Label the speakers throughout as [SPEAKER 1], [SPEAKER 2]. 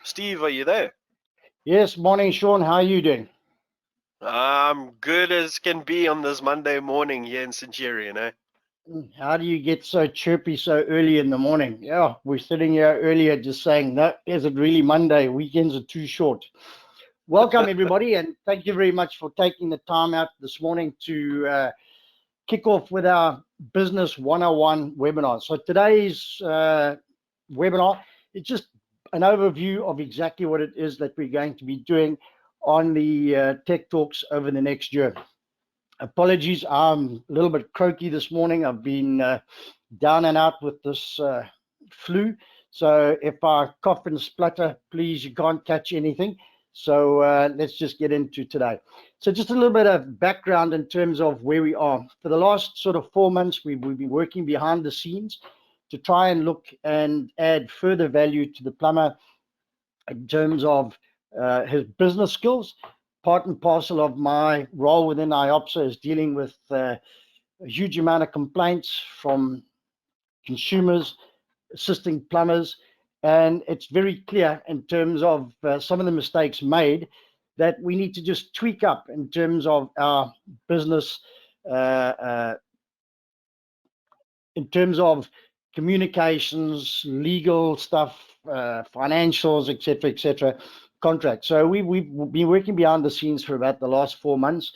[SPEAKER 1] Steve, are you there?
[SPEAKER 2] Yes, morning, Sean. How are you doing?
[SPEAKER 1] I'm good as can be on this Monday morning here in Centurion, eh?
[SPEAKER 2] How do you get so chirpy so early in the morning? Yeah, we're sitting here earlier just saying, no, is it really Monday? Weekends are too short. Welcome, everybody, and thank you very much for taking the time out this morning to kick off with our Business 101 webinar. So today's webinar is just an overview of exactly what it is that we're going to be doing on the Tech Talks over the next year. Apologies, I'm a little bit croaky this morning. I've been down and out with this flu. So if I cough and splutter, please, you can't catch anything. So let's just get into today. So just a little bit of background in terms of where we are. For the last sort of 4 months, we've been working behind the scenes to try and look and add further value to the plumber in terms of his business skills. Part and parcel of my role within IOPSA is dealing with a huge amount of complaints from consumers, assisting plumbers, and it's very clear in terms of some of the mistakes made that we need to just tweak up in terms of our business, in terms of communications, legal stuff, financials, etc., contracts. So we've been working behind the scenes for about the last 4 months,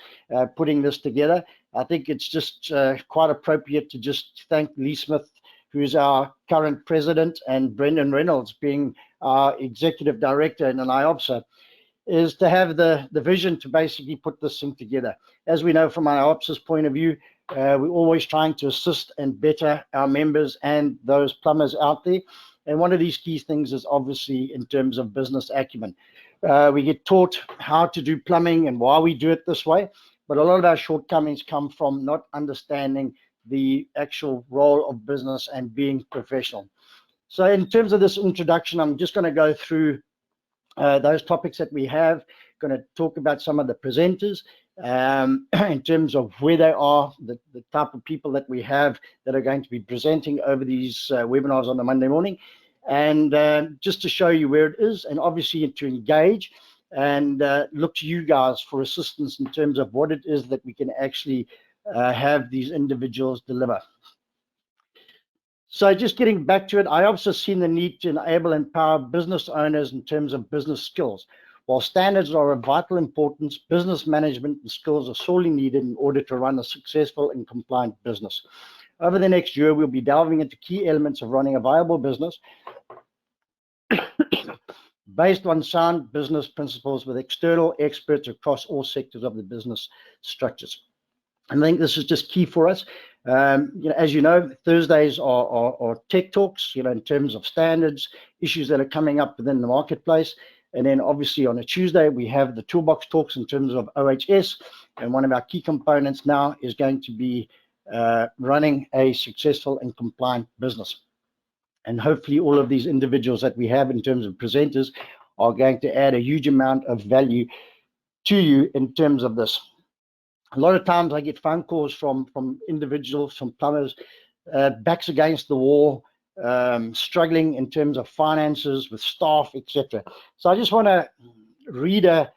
[SPEAKER 2] putting this together. I think it's just quite appropriate to just thank Lee Smith, who's our current president, and Brendan Reynolds being our executive director in an IOPSA, is to have the vision to basically put this thing together. As we know from our IOPSA's point of view, we're always trying to assist and better our members and those plumbers out there. And one of these key things is obviously in terms of business acumen. We get taught how to do plumbing and why we do it this way, but a lot of our shortcomings come from not understanding the actual role of business and being professional. So in terms of this introduction, I'm just going to go through those topics that we have. Going to talk about some of the presenters in terms of where they are, the type of people that we have that are going to be presenting over these webinars on the Monday morning, and just to show you where it is, and obviously to engage and look to you guys for assistance in terms of what it is that we can actually have these individuals deliver. So just getting back to it, I also seen the need to enable and empower business owners in terms of business skills. While standards are of vital importance, business management and skills are sorely needed in order to run a successful and compliant business. Over the next year, we'll be delving into key elements of running a viable business based on sound business principles with external experts across all sectors of the business structures. I think this is just key for us. As you know, Thursdays are tech talks, in terms of standards, issues that are coming up within the marketplace. And then obviously on a Tuesday, we have the toolbox talks in terms of OHS. And one of our key components now is going to be running a successful and compliant business. And hopefully all of these individuals that we have in terms of presenters are going to add a huge amount of value to you in terms of this. A lot of times I get phone calls from individuals, from plumbers, backs against the wall, struggling in terms of finances with staff, etc. So I just want to read a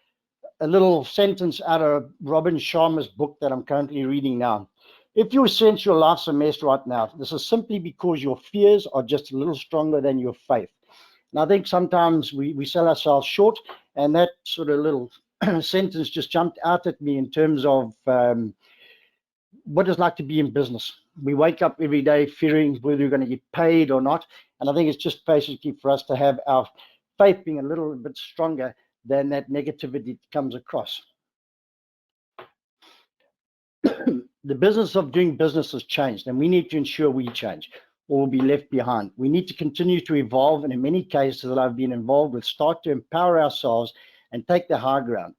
[SPEAKER 2] little sentence out of Robin Sharma's book that I'm currently reading now. If you sense your life's a mess right now, this is simply because your fears are just a little stronger than your faith. And I think sometimes we sell ourselves short, and that sort of little sentence just jumped out at me in terms of what it's like to be in business. We wake up every day fearing whether we're going to get paid or not. And I think it's just basically for us to have our faith being a little bit stronger than that negativity that comes across. The business of doing business has changed, and we need to ensure we change or we'll be left behind. We need to continue to evolve, and in many cases that I've been involved with, start to empower ourselves and take the high ground.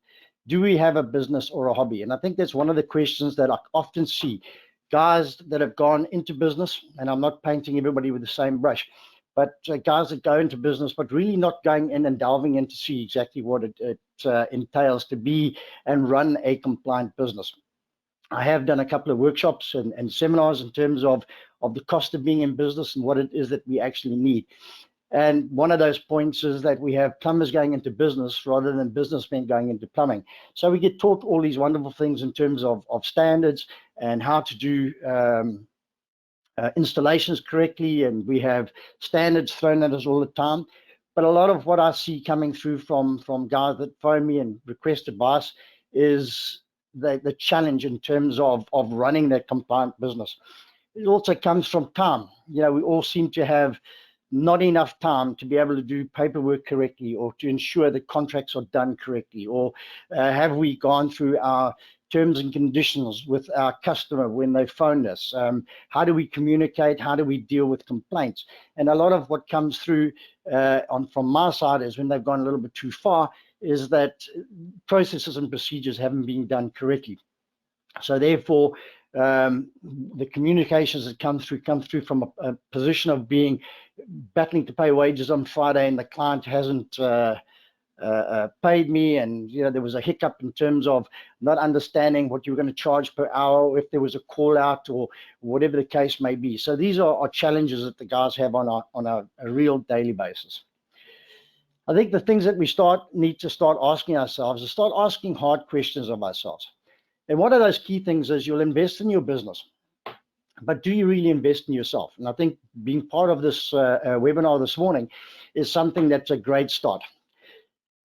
[SPEAKER 2] Do we have a business or a hobby? And I think that's one of the questions that I often see. Guys that have gone into business, and I'm not painting everybody with the same brush, but guys that go into business, but really not going in and delving in to see exactly what it entails to be and run a compliant business. I have done a couple of workshops and seminars in terms of the cost of being in business and what it is that we actually need. And one of those points is that we have plumbers going into business rather than businessmen going into plumbing. So we get taught all these wonderful things in terms of standards and how to do installations correctly. And we have standards thrown at us all the time. But a lot of what I see coming through from guys that phone me and request advice is the challenge in terms of running that compliant business. It also comes from time. You know, we all seem to have not enough time to be able to do paperwork correctly or to ensure that contracts are done correctly, or have we gone through our terms and conditions with our customer when they phoned us? How do we communicate? How do we deal with complaints? And a lot of what comes through from my side is when they've gone a little bit too far is that processes and procedures haven't been done correctly. So therefore, the communications that come through from a position of being battling to pay wages on Friday, and the client hasn't paid me, and you know there was a hiccup in terms of not understanding what you were going to charge per hour, or if there was a call out, or whatever the case may be. So these are challenges that the guys have on a real daily basis. I think the things that we need to start asking ourselves is start asking hard questions of ourselves. And one of those key things is you'll invest in your business, but do you really invest in yourself? And I think being part of this webinar this morning is something that's a great start.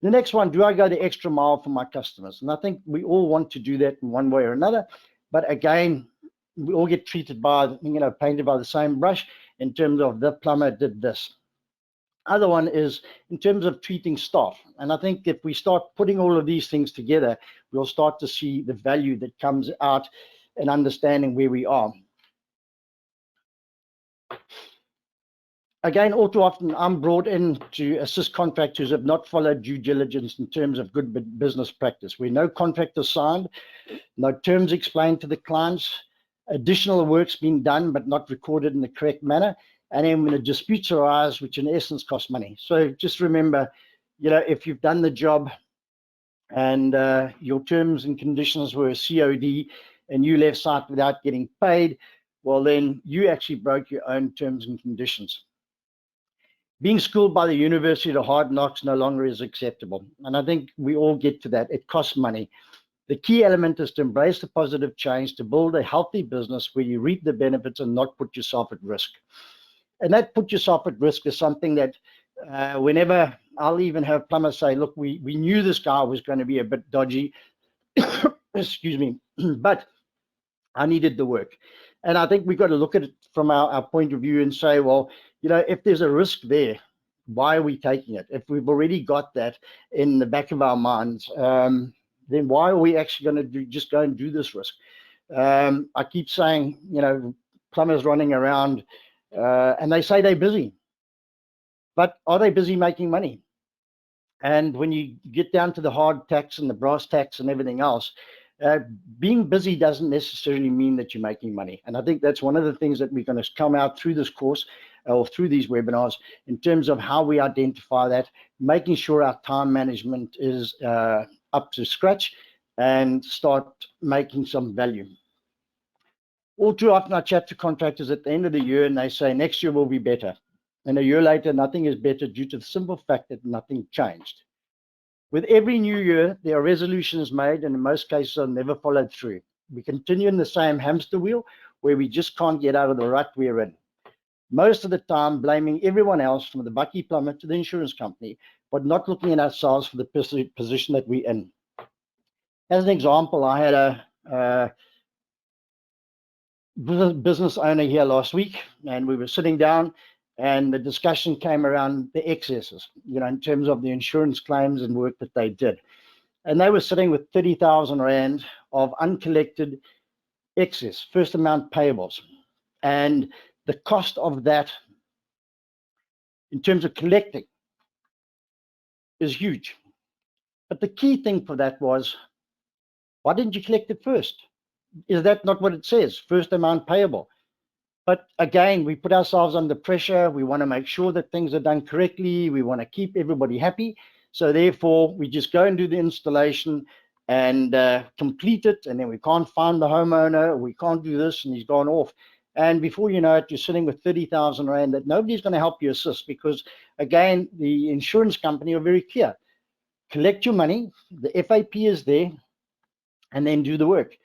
[SPEAKER 2] The next one, do I go the extra mile for my customers? And I think we all want to do that in one way or another. But again, we all get treated by, painted by the same brush in terms of the plumber did this. Other one is in terms of treating staff. And I think if we start putting all of these things together, we'll start to see the value that comes out and understanding where we are. Again, all too often, I'm brought in to assist contractors who have not followed due diligence in terms of good business practice, where no contract is signed, no terms explained to the clients, additional work's been done but not recorded in the correct manner, and then when the disputes arise, which in essence cost money. So just remember, if you've done the job and your terms and conditions were a COD and you left site without getting paid, well, then you actually broke your own terms and conditions. Being schooled by the University of Hard Knocks no longer is acceptable. And I think we all get to that. It costs money. The key element is to embrace the positive change, to build a healthy business where you reap the benefits and not put yourself at risk. And that put yourself at risk is something that whenever I'll even have plumbers say, look, we knew this guy was going to be a bit dodgy, excuse me, but I needed the work. And I think we've got to look at it from our point of view and say, well, if there's a risk there, why are we taking it? If we've already got that in the back of our minds, then why are we actually going to just go and do this risk? I keep saying, plumbers running around and they say they're busy, but are they busy making money? And when you get down to the hard tax and the brass tax and everything else, being busy doesn't necessarily mean that you're making money. And I think that's one of the things that we're going to come out through this course or through these webinars in terms of how we identify that, making sure our time management is up to scratch and start making some value. All too often I chat to contractors at the end of the year and they say next year will be better. And a year later, nothing is better due to the simple fact that nothing changed. With every new year, there are resolutions made and in most cases are never followed through. We continue in the same hamster wheel where we just can't get out of the rut we're in. Most of the time blaming everyone else from the bucky plumber to the insurance company, but not looking at ourselves for the position that we're in. As an example, I had a business owner here last week and we were sitting down and the discussion came around the excesses, in terms of the insurance claims and work that they did. And they were sitting with 30,000 Rand of uncollected excess, first amount payables. And the cost of that in terms of collecting is huge. But the key thing for that was, why didn't you collect it first? Is that not what it says? First amount payable. But again, we put ourselves under pressure. We want to make sure that things are done correctly. We want to keep everybody happy. So therefore, we just go and do the installation. and complete it, and then we can't find the homeowner, we can't do this, and he's gone off. And before you know it, you're sitting with 30,000 Rand that nobody's going to help you assist, because again, the insurance company are very clear. Collect your money, the FAP is there, and then do the work.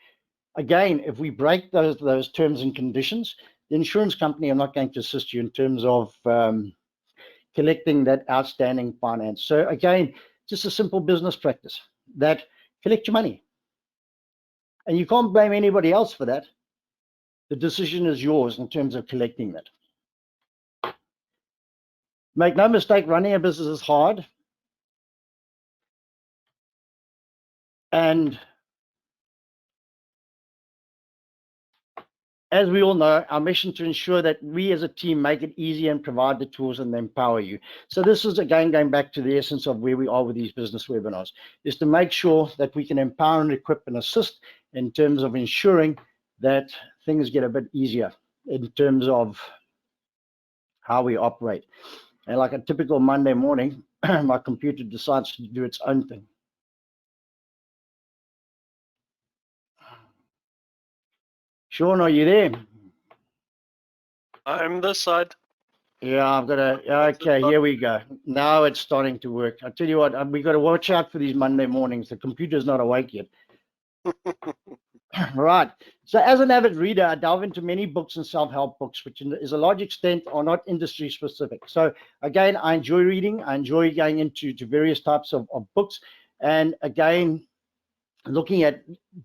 [SPEAKER 2] Again, if we break those terms and conditions, the insurance company are not going to assist you in terms of collecting that outstanding finance. So again, just a simple business practice that collect your money. And you can't blame anybody else for that. The decision is yours in terms of collecting that. Make no mistake, running a business is hard. And as we all know, our mission to ensure that we as a team make it easy and provide the tools and empower you. So this is, again, going back to the essence of where we are with these business webinars, is to make sure that we can empower and equip and assist in terms of ensuring that things get a bit easier in terms of how we operate. And like a typical Monday morning, my computer decides to do its own thing. Sean, are you there?
[SPEAKER 1] I'm this side.
[SPEAKER 2] Yeah, I've got to, okay, here we go. Now it's starting to work. I tell you what, we've got to watch out for these Monday mornings. The computer's not awake yet. Right. So as an avid reader, I delve into many books and self-help books, which is a large extent are not industry specific. So again, I enjoy reading. I enjoy going into various types of books. And again, looking at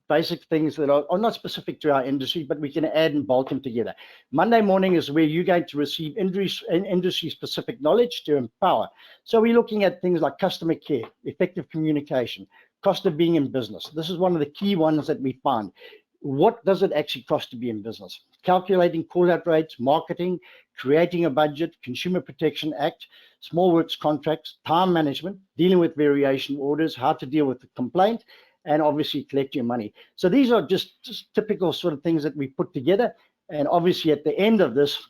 [SPEAKER 2] basic things that are not specific to our industry, but we can add and bolt them together. Monday morning is where you're going to receive industry-specific knowledge to empower. So we're looking at things like customer care, effective communication, cost of being in business. This is one of the key ones that we find. What does it actually cost to be in business? Calculating call-out rates, marketing, creating a budget, Consumer Protection Act, small works contracts, time management, dealing with variation orders, how to deal with the complaint, and obviously collect your money. So these are just typical sort of things that we put together. And obviously at the end of this,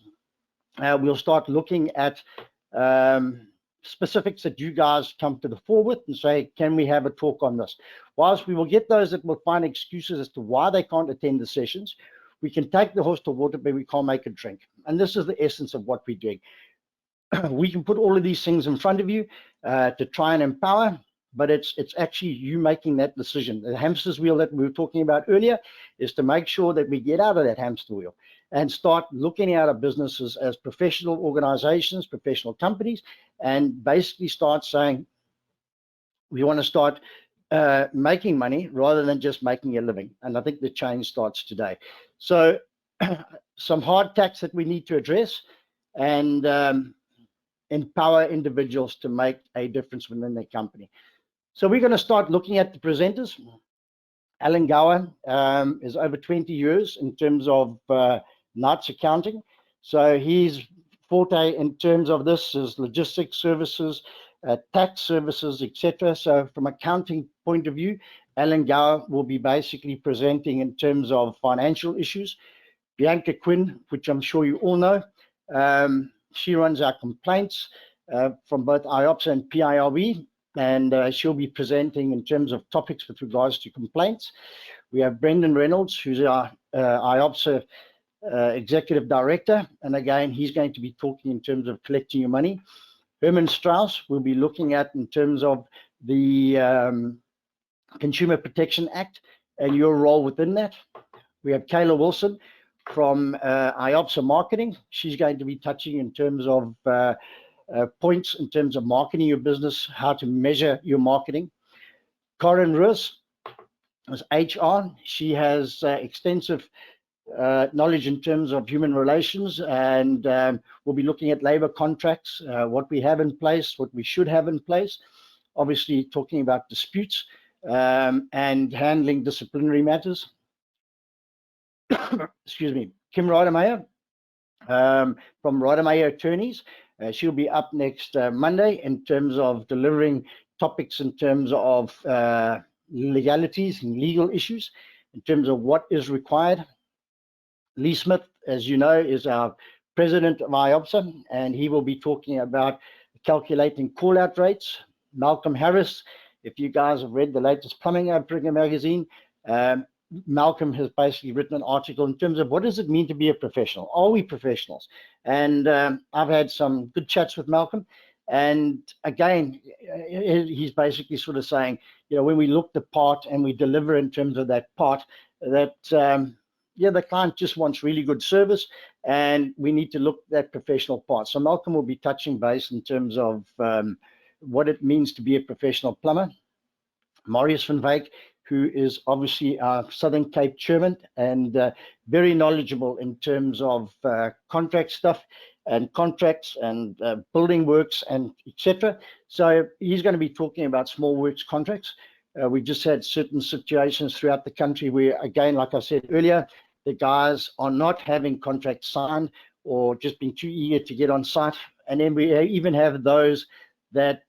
[SPEAKER 2] we'll start looking at specifics that you guys come to the fore with and say, can we have a talk on this? Whilst we will get those that will find excuses as to why they can't attend the sessions, we can take the horse to water, but we can't make it drink. And this is the essence of what we're doing. We can put all of these things in front of you to try and empower, but it's actually you making that decision. The hamster's wheel that we were talking about earlier is to make sure that we get out of that hamster wheel and start looking at our businesses as professional organizations, professional companies, and basically start saying we want to start making money rather than just making a living. And I think the change starts today. So some hard facts that we need to address and empower individuals to make a difference within their company. So we're going to start looking at the presenters. Alan Gower is over 20 years in terms of Knights accounting. So his forte in terms of this is logistics services, tax services, etc. So from accounting point of view, Alan Gower will be basically presenting in terms of financial issues. Bianca Quinn, which I'm sure you all know, she runs our complaints from both IOPSA and PIRB, and she'll be presenting in terms of topics with regards to complaints. We have Brendan Reynolds, who's our IOPSA Executive Director, and again, he's going to be talking in terms of collecting your money. Herman Strauss will be looking at in terms of the Consumer Protection Act and your role within that. We have Kayla Wilson from IOPSA Marketing. She's going to be touching in terms of points in terms of marketing your business, how to measure your marketing. Corinne Russ is HR. She has extensive knowledge in terms of human relations, and we'll be looking at labor contracts, what we have in place, what we should have in place, obviously talking about disputes and handling disciplinary matters. Excuse me. Kim Rydermeyer from Rydermeyer Attorneys. She'll be up next Monday in terms of delivering topics in terms of legalities and legal issues, in terms of what is required. Lee Smith, as you know, is our president of IOPSA, and he will be talking about calculating call-out rates. Malcolm Harris if you guys have read the latest Plumbing Upbringing magazine, Malcolm has basically written an article in terms of what does it mean to be a professional? Are we professionals? And I've had some good chats with Malcolm. And again, he's basically sort of saying, when we look the part and we deliver in terms of that part, that, the client just wants really good service, and we need to look at that professional part. So Malcolm will be touching base in terms of what it means to be a professional plumber. Marius van Wyk, who is obviously our Southern Cape chairman and very knowledgeable in terms of contract stuff and contracts and building works and etc. So he's going to be talking about small works contracts. We just had certain situations throughout the country where, again, like I said earlier, the guys are not having contracts signed or just being too eager to get on site. And then we even have those that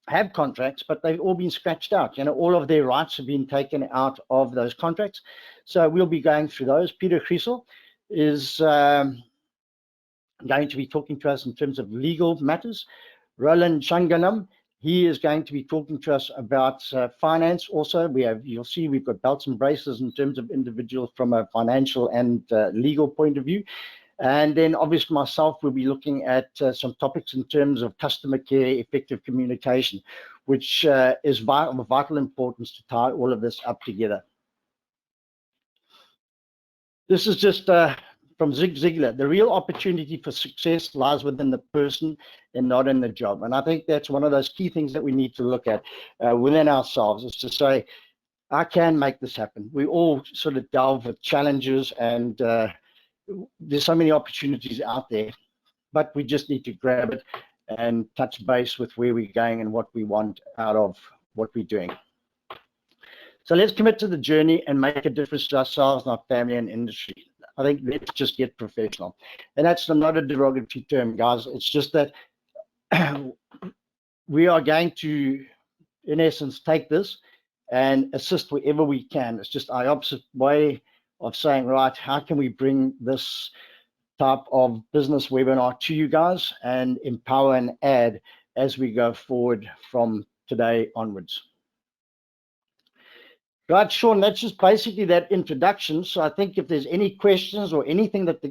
[SPEAKER 2] have contracts, but they've all been scratched out. All of their rights have been taken out of those contracts. So we'll be going through those. Peter Griesel is going to be talking to us in terms of legal matters. Roland Shanganam, he is going to be talking to us about finance. Also, you'll see we've got belts and braces in terms of individuals from a financial and legal point of view. And then obviously myself will be looking at some topics in terms of customer care, effective communication, which is of vital importance to tie all of this up together. This is just from Zig Ziglar. The real opportunity for success lies within the person and not in the job. And I think that's one of those key things that we need to look at within ourselves, is to say, I can make this happen. We all sort of delve with challenges, and there's so many opportunities out there, but we just need to grab it and touch base with where we're going and what we want out of what we're doing. So let's commit to the journey and make a difference to ourselves and our family and industry. I think let's just get professional. And that's not a derogatory term, guys. It's just that we are going to, in essence, take this and assist wherever we can. It's just IOPSA way of saying, right, how can we bring this type of business webinar to you guys and empower and add as we go forward from today onwards. Right, Sean, that's just basically that introduction. So I think if there's any questions or anything that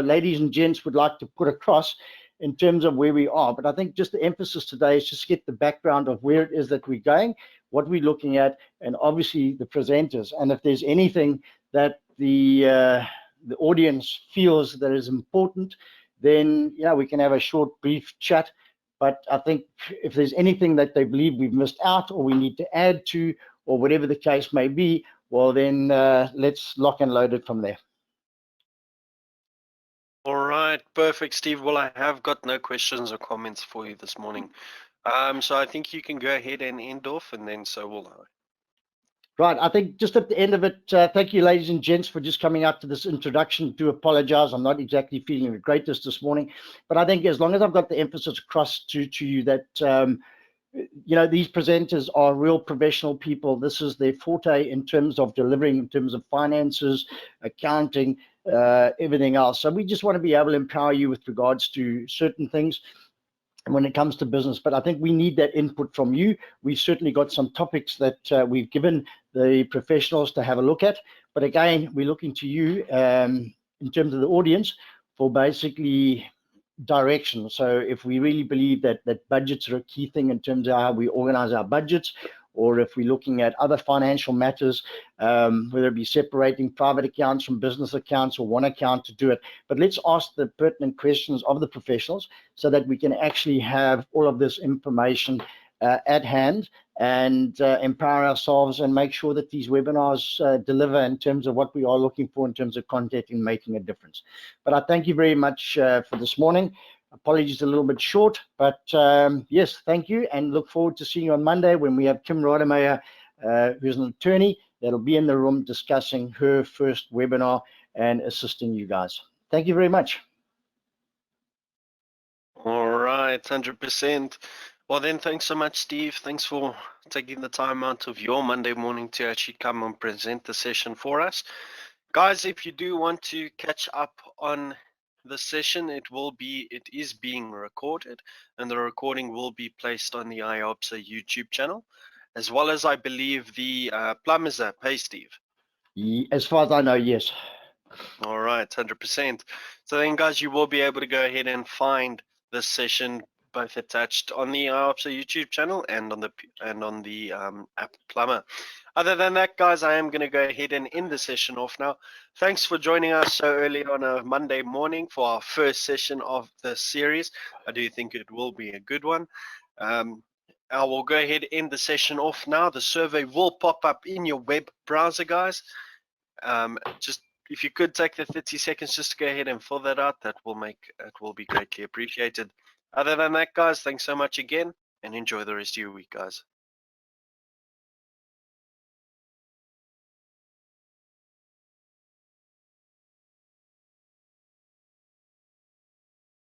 [SPEAKER 2] ladies and gents would like to put across in terms of where we are, but I think just the emphasis today is just get the background of where it is that we're going, what we're looking at, and obviously the presenters. And if there's anything that the audience feels that is important, then we can have a short, brief chat. But I think if there's anything that they believe we've missed out or we need to add to, or whatever the case may be, well then let's lock and load it from there.
[SPEAKER 1] All right, perfect, Steve. Well, I have got no questions or comments for you this morning. So I think you can go ahead and end off, and then so will I.
[SPEAKER 2] Right, I think just at the end of it, thank you, ladies and gents, for just coming out to this introduction. I do apologize. I'm not exactly feeling the greatest this morning, but I think as long as I've got the emphasis across to you that, these presenters are real professional people. This is their forte in terms of delivering, in terms of finances, accounting, everything else. So we just want to be able to empower you with regards to certain things when it comes to business, but I think we need that input from you. We've certainly got some topics that we've given the professionals to have a look at, but again, we're looking to you in terms of the audience for basically direction. So if we really believe that budgets are a key thing in terms of how we organize our budgets, or if we're looking at other financial matters, whether it be separating private accounts from business accounts or one account to do it. But let's ask the pertinent questions of the professionals so that we can actually have all of this information at hand and empower ourselves and make sure that these webinars deliver in terms of what we are looking for in terms of content and making a difference. But I thank you very much for this morning. Apologies a little bit short, but yes, thank you, and look forward to seeing you on Monday when we have Kim Rademacher, who's an attorney, that'll be in the room discussing her first webinar and assisting you guys. Thank you very much.
[SPEAKER 1] All right, 100%. Well then, thanks so much, Steve. Thanks for taking the time out of your Monday morning to actually come and present the session for us. Guys, if you do want to catch up on the session, it is being recorded, and the recording will be placed on the IOPSA YouTube channel, as well as, I believe, the Plumbers app. Hey, Steve.
[SPEAKER 2] As far as I know, yes.
[SPEAKER 1] All right, 100%. So then, guys, you will be able to go ahead and find this session both attached on the IOPSA YouTube channel and on the app Plumber. Other than that, guys, I am going to go ahead and end the session off now. Thanks for joining us so early on a Monday morning for our first session of the series. I do think it will be a good one. I will go ahead and end the session off now. The survey will pop up in your web browser, guys. Just if you could take the 30 seconds just to go ahead and fill that out, it will be greatly appreciated. Other than that, guys, thanks so much again, and enjoy the rest of your week, guys.